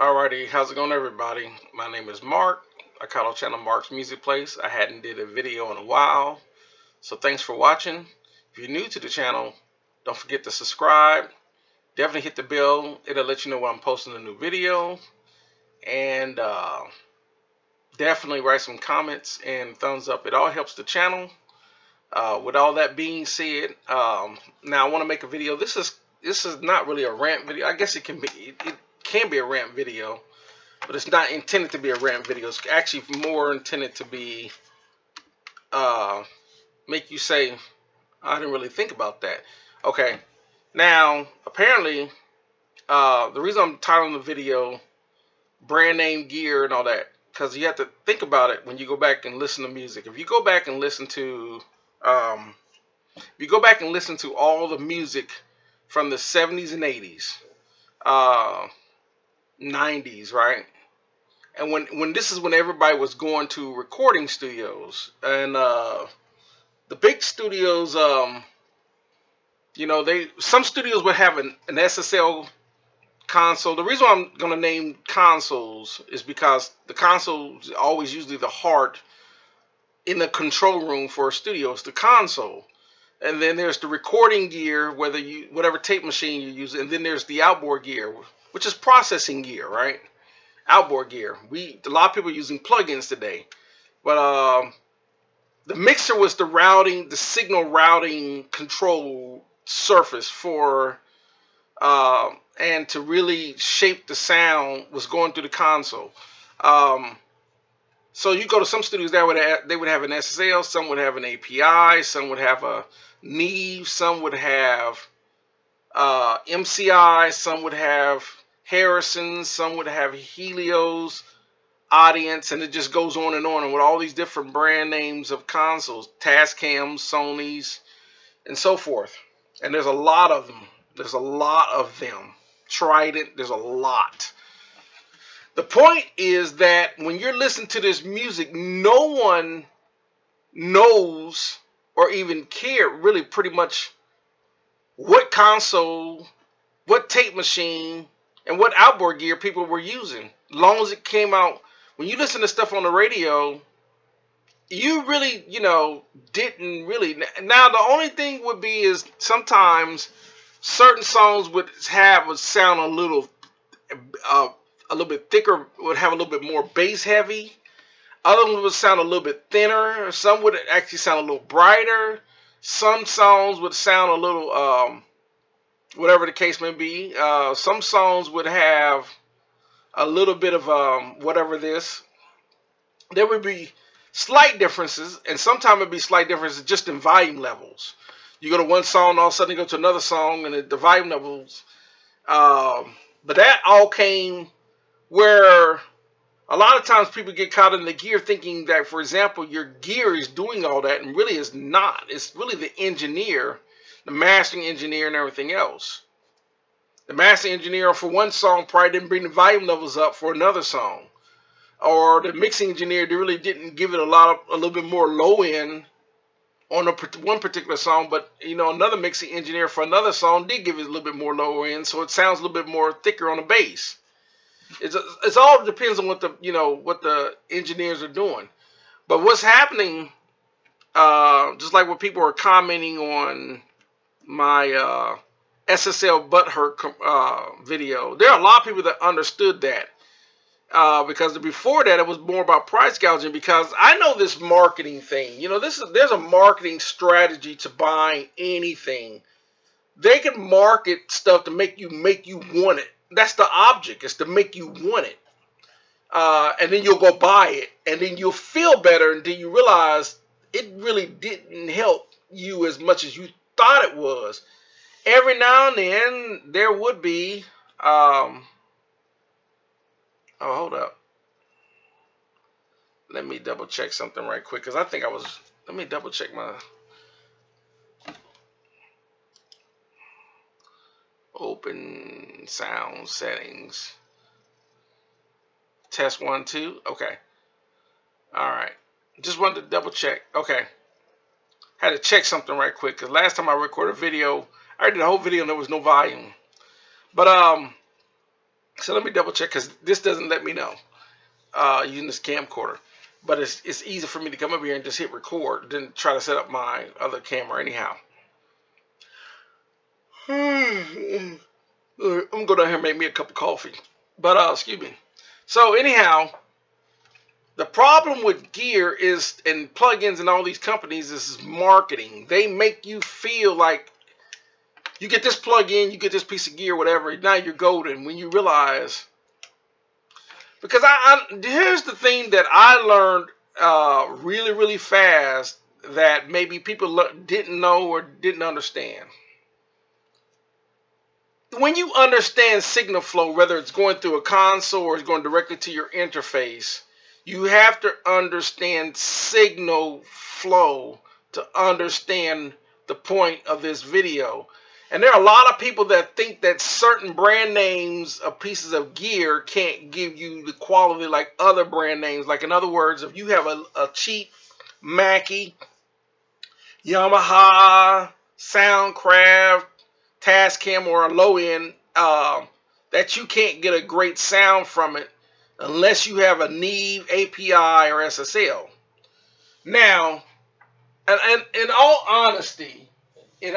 Alrighty, how's it going, everybody? My name is Mark. I call the channel Mark's Music Place. I hadn't did a video in a while, so thanks for watching. If you're new to the channel, don't forget to subscribe. Definitely hit the bell. It'll let you know when I'm posting a new video. And definitely write some comments and thumbs up. It all helps the channel. With all that being said, now I want to make a video. This is not really a rant video. I guess it can be. It can be a rant video. But it's not intended to be a rant video. It's actually more intended to be make you say, I didn't really think about that. Okay. Now, apparently, the reason I'm titling the video brand name gear and all that, because you have to think about it when you go back and listen to music. If you go back and listen to all the music from the 70s and 80s, 90s, right? And when this is when everybody was going to recording studios, and the big studios, some studios would have an SSL console. The reason why I'm gonna name consoles is because the console is always usually the heart in the control room for a studio. It's the console, and then there's the recording gear, whatever tape machine you use, and then there's the outboard gear, which is processing gear, right? Outboard gear. A lot of people are using plugins today, but the mixer was the signal routing control surface for and to really shape the sound was going through the console. So you go to some studios that they would have an SSL, some would have an API, some would have a Neve, some would have MCI, some would have Harrison, some would have Helios, Audience, and it just goes on and with all these different brand names of consoles, Tascams, Sonys, and so forth. And there's a lot of them. There's a lot of them. Trident, there's a lot. The point is that when you're listening to this music, no one knows or even care really pretty much what console, what tape machine, and what outboard gear people were using. As long as it came out, when you listen to stuff on the radio, you really, didn't really. Now, the only thing would be is sometimes certain songs would sound a little bit thicker, would have a little bit more bass heavy. Other ones would sound a little bit thinner. Some would actually sound a little brighter. Some songs would sound a little, whatever the case may be. Some songs would have a little bit of whatever this. There would be slight differences, and sometimes it'd be slight differences just in volume levels. You go to one song, all of a sudden you go to another song, and the volume levels. But that all came where a lot of times people get caught in the gear thinking that, for example, your gear is doing all that, and really is not. It's really the engineer, the mastering engineer, and everything else. The mastering engineer for one song probably didn't bring the volume levels up for another song, or the mixing engineer really didn't give it a little bit more low end on one particular song, but another mixing engineer for another song did give it a little bit more lower end, so it sounds a little bit more thicker on the bass. It's all depends on what the engineers are doing. But what's happening, just like what people are commenting on my SSL butthurt video, there are a lot of people that understood that. Because before that, it was more about price gouging. Because I know this marketing thing. There's a marketing strategy to buying anything. They can market stuff to make you want it. That's the object. Is to make you want it. And then you'll go buy it, and then you'll feel better, and then you realize it really didn't help you as much as you thought it was. Every now and then there would be. Oh, hold up. Let me double check something right quick, because I think let me double check my open sound settings. Test 1, 2. Okay. Alright. Just wanted to double check. Okay. Had to check something right quick, because last time I recorded a video, I did a whole video and there was no volume. But So let me double check because this doesn't let me know using this camcorder. But it's easy for me to come up here and just hit record than try to set up my other camera anyhow. I'm gonna go down here and make me a cup of coffee. But excuse me. So anyhow, the problem with gear is and plugins and all these companies is marketing. They make you feel like you get this plug-in, you get this piece of gear, whatever. Now you're golden. When you realize, because here's the thing that I learned really really fast that maybe people didn't know or didn't understand. When you understand signal flow, whether it's going through a console or it's going directly to your interface, you have to understand signal flow to understand the point of this video. And there are a lot of people that think that certain brand names of pieces of gear can't give you the quality like other brand names. Like in other words, if you have a cheap Mackie, Yamaha, Soundcraft, Tascam, or a low end, that you can't get a great sound from it unless you have a Neve API or SSL. Now, and in all honesty, and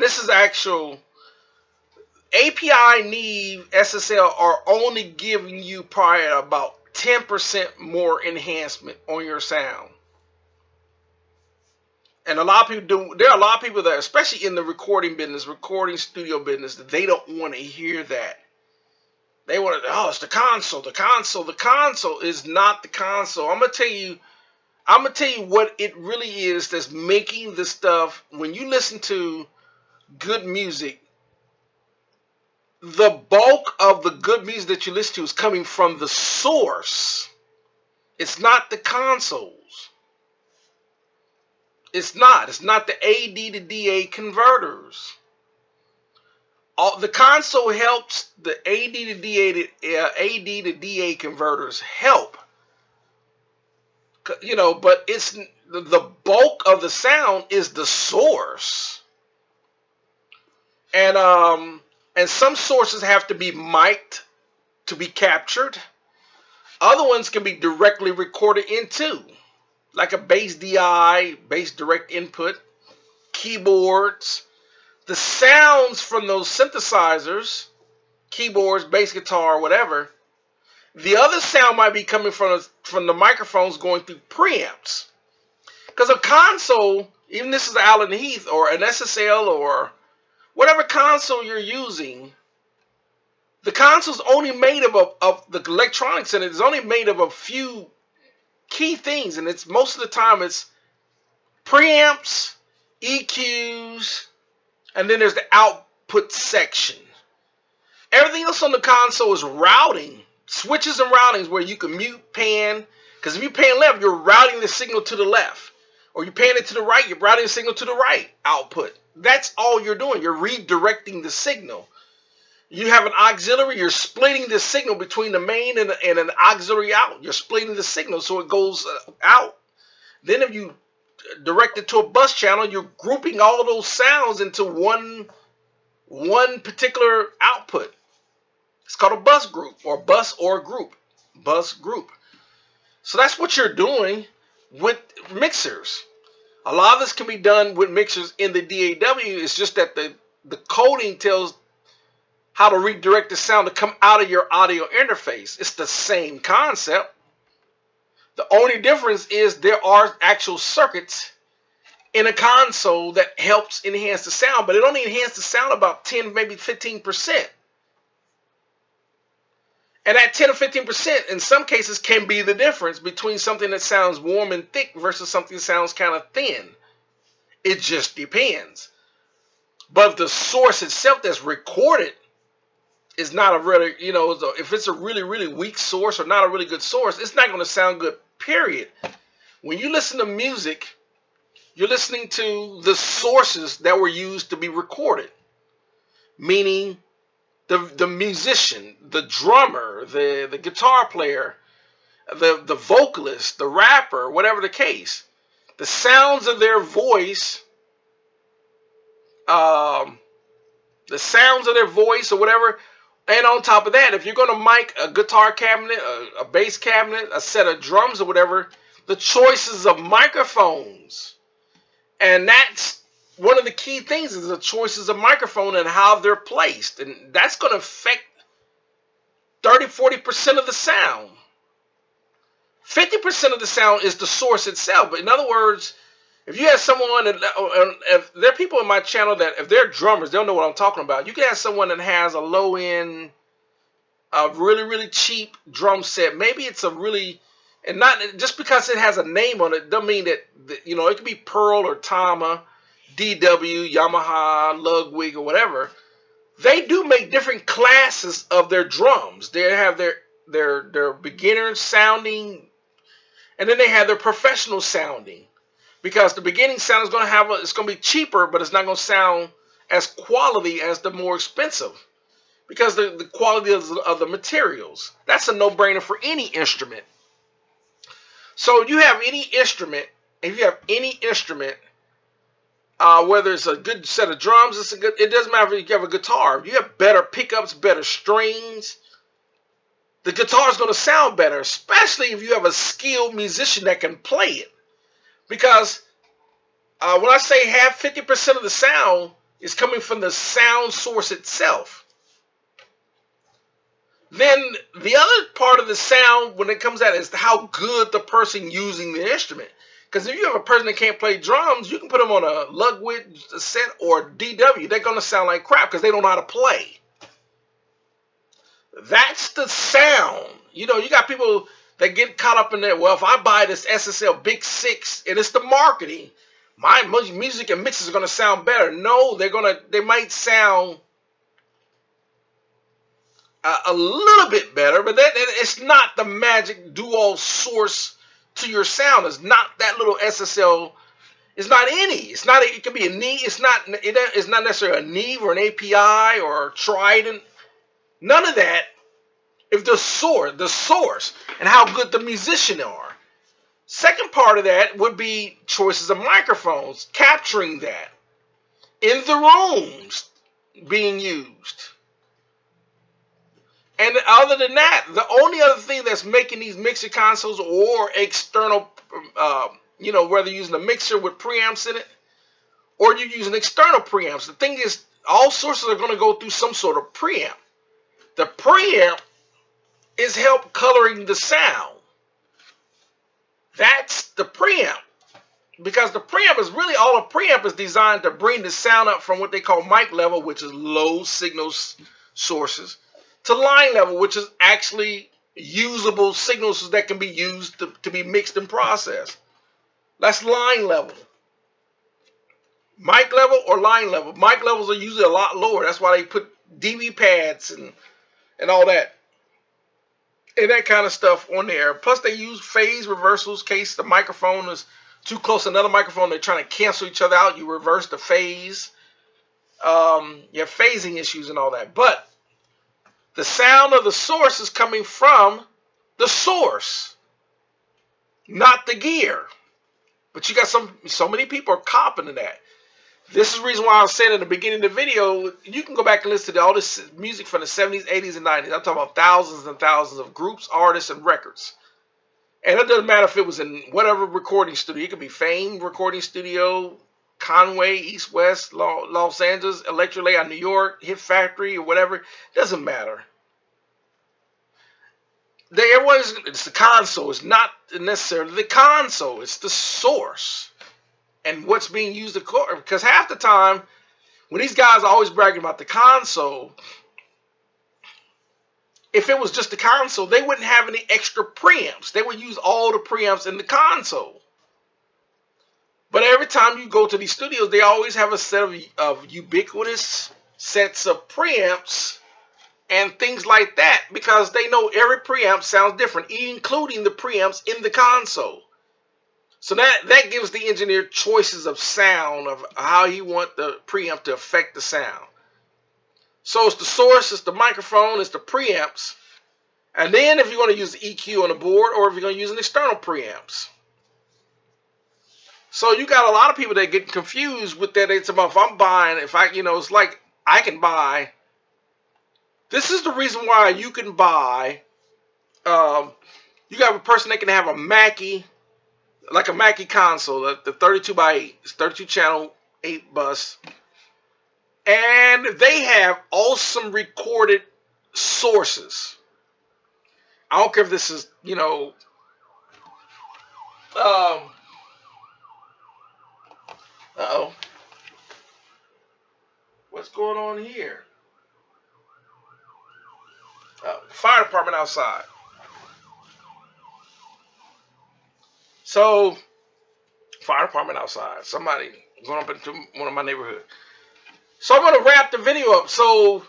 this is actual API, Neve, SSL are only giving you probably about 10% more enhancement on your sound. And a lot of people do. There are a lot of people that, especially in the recording business, recording studio business, that they don't want to hear that. They want to, oh, it's the console. The console is not the console. I'm gonna tell you what it really is that's making the stuff. When you listen to good music, the bulk of the good music that you listen to is coming from the source. It's not the consoles. It's not the AD to DA converters. The console helps the AD to DA converters help. You know, but it's the bulk of the sound is the source. And some sources have to be mic'd to be captured. Other ones can be directly recorded into, like a bass DI, bass direct input, keyboards. The sounds from those synthesizers, keyboards, bass guitar, whatever, the other sound might be coming from the microphones going through preamps. Because a console, even this is Allen Heath or an SSL or whatever console you're using, the console's only made of the electronics in it is only made of a few key things, and it's most of the time it's preamps, EQs, and then there's the output section. Everything else on the console is routing, switches and routings where you can mute, pan, because if you pan left, you're routing the signal to the left, or you pan it to the right, you're routing the signal to the right output. That's all you're doing. You're redirecting the signal. You have an auxiliary, you're splitting the signal between the main and an auxiliary out. You're splitting the signal so it goes out. Then if you direct it to a bus channel, you're grouping all those sounds into one particular output. It's called a bus group or group. Bus group. So that's what you're doing with mixers. A lot of this can be done with mixers in the DAW. It's just that the coding tells how to redirect the sound to come out of your audio interface. It's the same concept. The only difference is there are actual circuits in a console that helps enhance the sound, but it only enhances the sound about 10, maybe 15%. And that 10 or 15% in some cases can be the difference between something that sounds warm and thick versus something that sounds kind of thin. It just depends. But the source itself that's recorded is not a really, if it's a really, really weak source or not a really good source, it's not going to sound good, period. When you listen to music, you're listening to the sources that were used to be recorded, meaning the musician, the drummer, the guitar player, the vocalist, the rapper, whatever the case. The sounds of their voice the sounds of their voice or whatever. And on top of that, if you're going to mic a guitar cabinet, a bass cabinet, a set of drums or whatever, the choices of microphones. And that's one of the key things, is the choices of microphone and how they're placed. And that's going to affect 30-40% of the sound. 50% of the sound is the source itself. But in other words, if you have someone, if there are people in my channel that, if they're drummers, they'll know what I'm talking about. You can have someone that has a low end, a really, really cheap drum set. Maybe it's a really, and not just because it has a name on it, doesn't mean that, you know, it could be Pearl or Tama, DW, Yamaha, Ludwig, or whatever. They do make different classes of their drums. They have their beginner sounding, and then they have their professional sounding. Because the beginning sound is going to have it's going to be cheaper, but it's not going to sound as quality as the more expensive, because the quality of the materials. That's a no-brainer for any instrument. So you have any instrument, if you have any instrument, whether it's a good set of drums, it doesn't matter if you have a guitar. If you have better pickups, better strings, the guitar is going to sound better, especially if you have a skilled musician that can play it. Because when I say 50% of the sound is coming from the sound source itself, then the other part of the sound, when it comes out, is how good the person using the instrument. Because if you have a person that can't play drums, you can put them on a Ludwig set or DW. They're going to sound like crap because they don't know how to play. That's the sound. You know, you got people that get caught up in there. Well, if I buy this SSL Big 6 and it's the marketing, my music and mixes are going to sound better. No, they might sound a little bit better, but it's not the magic dual source to your sound. It's not that little SSL. It's not any. It's not. It could be a Neve. It's not necessarily a Neve or an API or a Trident. None of that. If the source, and how good the musician are. Second part of that would be choices of microphones, capturing that in the rooms being used. And other than that, the only other thing that's making these mixer consoles or external, whether you're using a mixer with preamps in it or you're using external preamps, the thing is, all sources are going to go through some sort of preamp. The preamp is help coloring the sound. That's the preamp. Because the preamp is really, all a preamp is designed to bring the sound up from what they call mic level, which is low signal sources, to line level, which is actually usable signals that can be used to be mixed and processed. That's line level. Mic level or line level. Mic levels are usually a lot lower. That's why they put DB pads and all that. And that kind of stuff on there. Plus they use phase reversals in case the microphone is too close to another microphone. They're trying to cancel each other out. You reverse the phase. You have phasing issues and all that. But the sound of the source is coming from the source, not the gear. But you got so many people are copying that. This is the reason why I was saying in the beginning of the video, you can go back and listen to all this music from the 70s, 80s, and 90s. I'm talking about thousands and thousands of groups, artists, and records. And it doesn't matter if it was in whatever recording studio. It could be Fame Recording Studio, Conway, East West, Los Angeles, Electro Layout, New York, Hit Factory, or whatever. It doesn't matter. It's the console. It's not necessarily the console. It's the source. And what's being used, because half the time, when these guys are always bragging about the console, if it was just the console, they wouldn't have any extra preamps. They would use all the preamps in the console. But every time you go to these studios, they always have a set of ubiquitous sets of preamps and things like that, because they know every preamp sounds different, including the preamps in the console. So that gives the engineer choices of sound, of how you want the preamp to affect the sound. So it's the source, it's the microphone, it's the preamps. And then if you're going to use the EQ on the board, or if you're going to use an external preamps. So you got a lot of people that get confused with that. It's about, it's like, I can buy. This is the reason why you can buy. You got a person that can have a Mackie, like a Mackie console, the 32 by 8, it's 32 channel 8 bus, and they have awesome recorded sources. I don't care if this is, uh-oh, what's going on here? Fire department outside. So, fire department outside. Somebody going up into one of my neighborhood. So I'm going to wrap the video up. So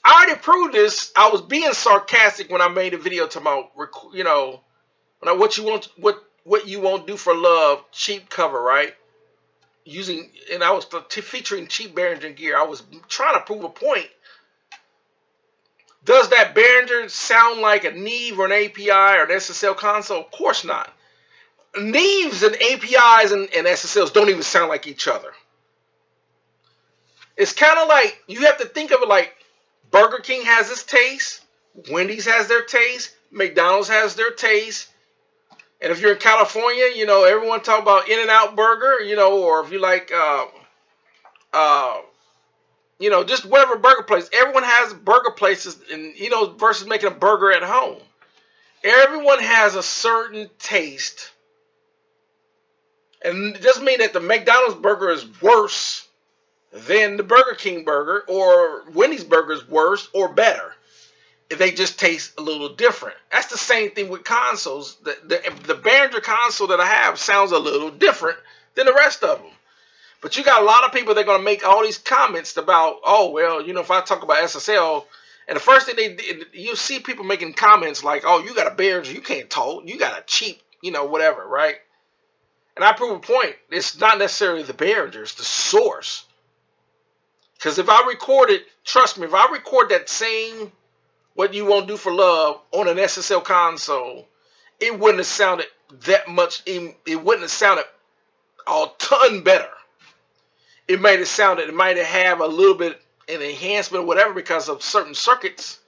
I already proved this. I was being sarcastic when I made a video to my, what you won't do for love, cheap cover, right? And I was featuring cheap Behringer gear. I was trying to prove a point. Does that Behringer sound like a Neve or an API or an SSL console? Of course not. Neves and APIs and SSLs don't even sound like each other. It's kind of like, you have to think of it like Burger King has its taste, Wendy's has their taste, McDonald's has their taste, and if you're in California, everyone talk about In-N-Out Burger, or if you like, just whatever burger place. Everyone has burger places, and versus making a burger at home. Everyone has a certain taste. And it doesn't mean that the McDonald's burger is worse than the Burger King burger, or Wendy's burger is worse or better. They just taste a little different. That's the same thing with consoles. The Behringer console that I have sounds a little different than the rest of them. But you got a lot of people that are going to make all these comments about, oh, well, if I talk about SSL, and the first thing you see people making comments like, oh, you got a Behringer, you can't talk, you got a cheap, whatever, right? And I prove a point. It's not necessarily the Behringer, it's the source. Because if I record it, trust me, if I record that same What You Won't Do for Love on an SSL console, it wouldn't have sounded that much, it wouldn't have sounded a ton better. It might have had a little bit an enhancement or whatever because of certain circuits.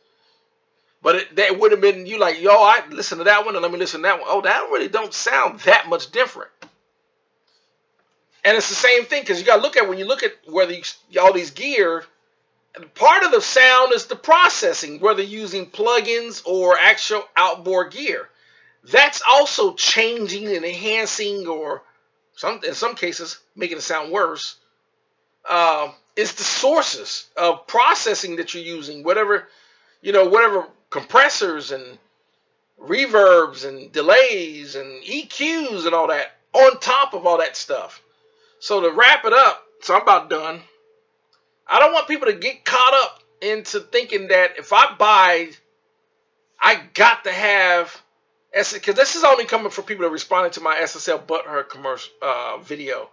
But that would have been, you like, yo, I listen to that one and let me listen to that one. Oh, that really don't sound that much different. And it's the same thing, because you got to look at, when you look at whether all these gear, part of the sound is the processing, whether using plugins or actual outboard gear. That's also changing and enhancing, or in some cases making it sound worse. It's the sources of processing that you're using, whatever compressors and reverbs and delays and EQs and all that on top of all that stuff. So to wrap it up, so I'm about done. I don't want people to get caught up into thinking that if I buy, I got to have, because this is only coming from people that responded to my SSL Butthurt commercial video.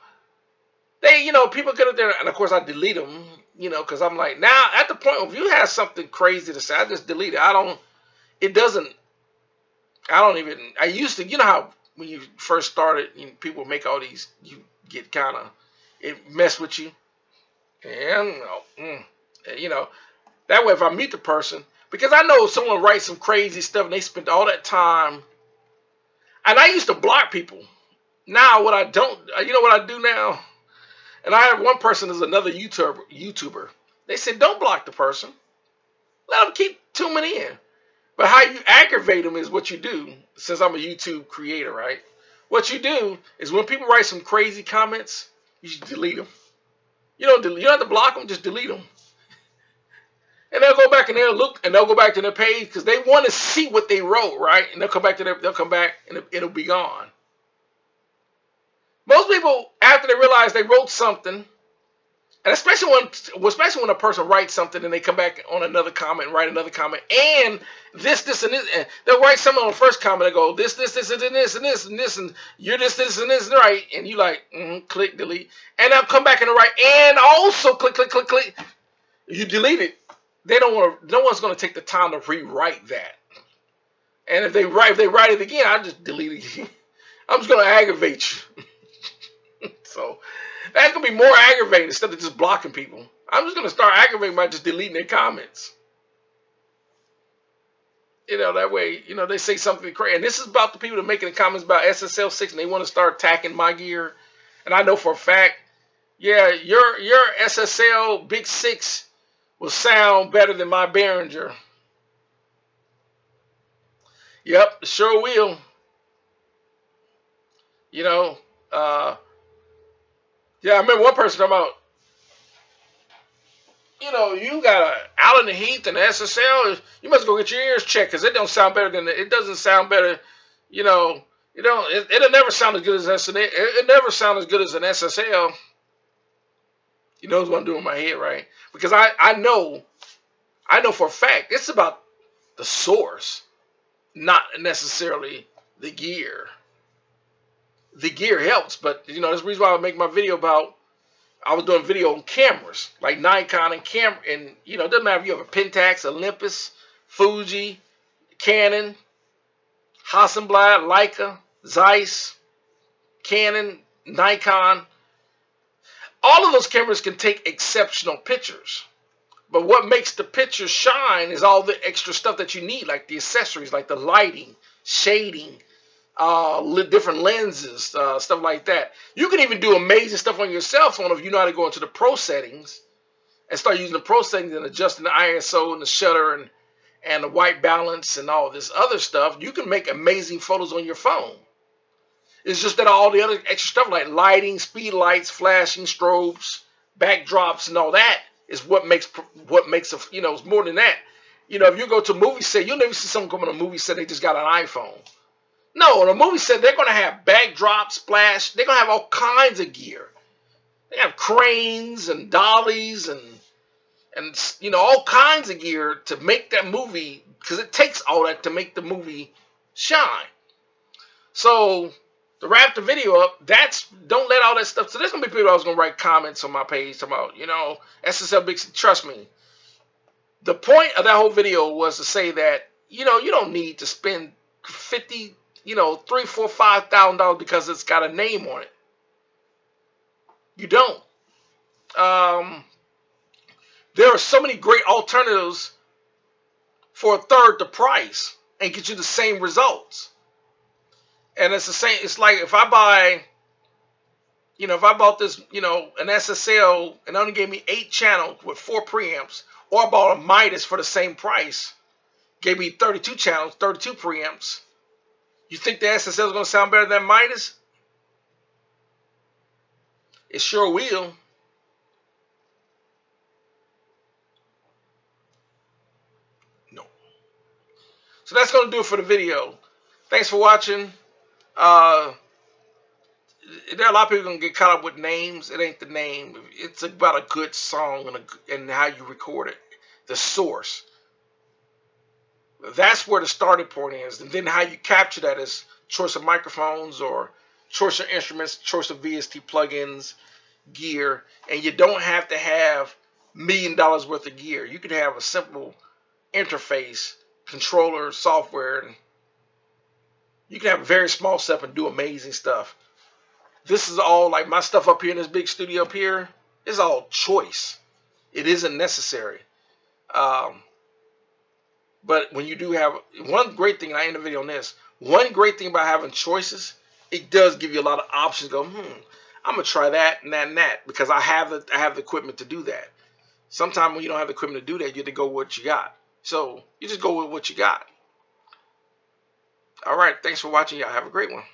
They, people get up there, and of course I delete them, because I'm like, now at the point if you have something crazy to say, I just delete it. I used to, how when you first started, people make all these, you get kind of, it mess with you. And, that way if I meet the person, because I know someone writes some crazy stuff and they spend all that time, and I used to block people. Now what I don't, what I do now? And I have one person is another YouTuber. They said, don't block the person. Let them keep tuning in. But how you aggravate them is what you do, since I'm a YouTube creator, right? What you do is when people write some crazy comments, you should delete them. You don't have to block them, just delete them. And they'll go back and they'll look, and they'll go back to their page because they want to see what they wrote, right? And they'll come back and it'll be gone. Most people, after they realize they wrote something, and especially when a person writes something and they come back on another comment and write another comment, and this, and this, and they'll write something on the first comment and go, this, and this, and this, and you're this, and this, right? And you like, click, delete. And they'll come back and they'll write, and also click. You delete it. No one's going to take the time to rewrite that. And if they write it again, I'll just delete it again. I'm just going to aggravate you. So, That's gonna be more aggravating instead of just blocking people. I'm just gonna start aggravating by just deleting their comments. That way, they say something crazy. And this is about the people that are making the comments about SSL6 and they want to start attacking my gear. And I know for a fact, yeah, your SSL Big 6 will sound better than my Behringer. Yep, sure will. Yeah, I remember one person talking about, you got a Allen and Heath and SSL. You must go get your ears checked because it don't sound better than it doesn't sound better. It'll never sound as good as SSL. It never sound as good as an SSL. You know what I'm doing in my head, right? Because I know for a fact it's about the source, not necessarily the gear. The gear helps, but that's the reason why I make my video about. I was doing video on cameras like Nikon and it doesn't matter if you have a Pentax, Olympus, Fuji, Canon, Hasselblad, Leica, Zeiss, Canon, Nikon. All of those cameras can take exceptional pictures. But what makes the picture shine is all the extra stuff that you need, like the accessories, like the lighting, shading, different lenses, stuff like that. You can even do amazing stuff on your cell phone if you know how to go into the pro settings and start using the pro settings and adjusting the ISO and the shutter and the white balance and all this other stuff. You can make amazing photos on your phone. It's just that all the other extra stuff like lighting, speed lights, flashing, strobes, backdrops, and all that is what makes it's more than that. If you go to a movie set, you'll never see someone come on a movie set they just got an iPhone. No, on a movie set they're gonna have backdrops, splash. They're gonna have all kinds of gear. They have cranes and dollies and all kinds of gear to make that movie, because it takes all that to make the movie shine. So to wrap the video up, don't let all that stuff. So there's gonna be people that was gonna write comments on my page about SSL Big. Trust me. The point of that whole video was to say that you don't need to spend $50, $3,000, $4,000, $5,000 because it's got a name on it. You don't. There are so many great alternatives for a third the price and get you the same results. And it's the same. It's like if I bought this, an SSL and only gave me 8 channels with 4 preamps, or I bought a Midas for the same price, gave me 32 channels, 32 preamps. You think the SSL is going to sound better than Midas? It sure will. No. So that's going to do it for the video. Thanks for watching. There are a lot of people going to get caught up with names. It ain't the name. It's about a good song and how you record it. The source. That's where the starting point is. And then how you capture that is choice of microphones or choice of instruments, choice of VST plugins, gear. And you don't have to have $1 million worth of gear. You could have a simple interface, controller, software, and you can have a very small stuff and do amazing stuff. This is all like my stuff up here in this big studio up here. It's all choice. It isn't necessary. But when you do have one great thing, and I end the video on this. One great thing about having choices, it does give you a lot of options. Go, I'm gonna try that and that and that because I have the equipment to do that. Sometimes when you don't have the equipment to do that, you have to go with what you got. So you just go with what you got. All right, thanks for watching. Y'all have a great one.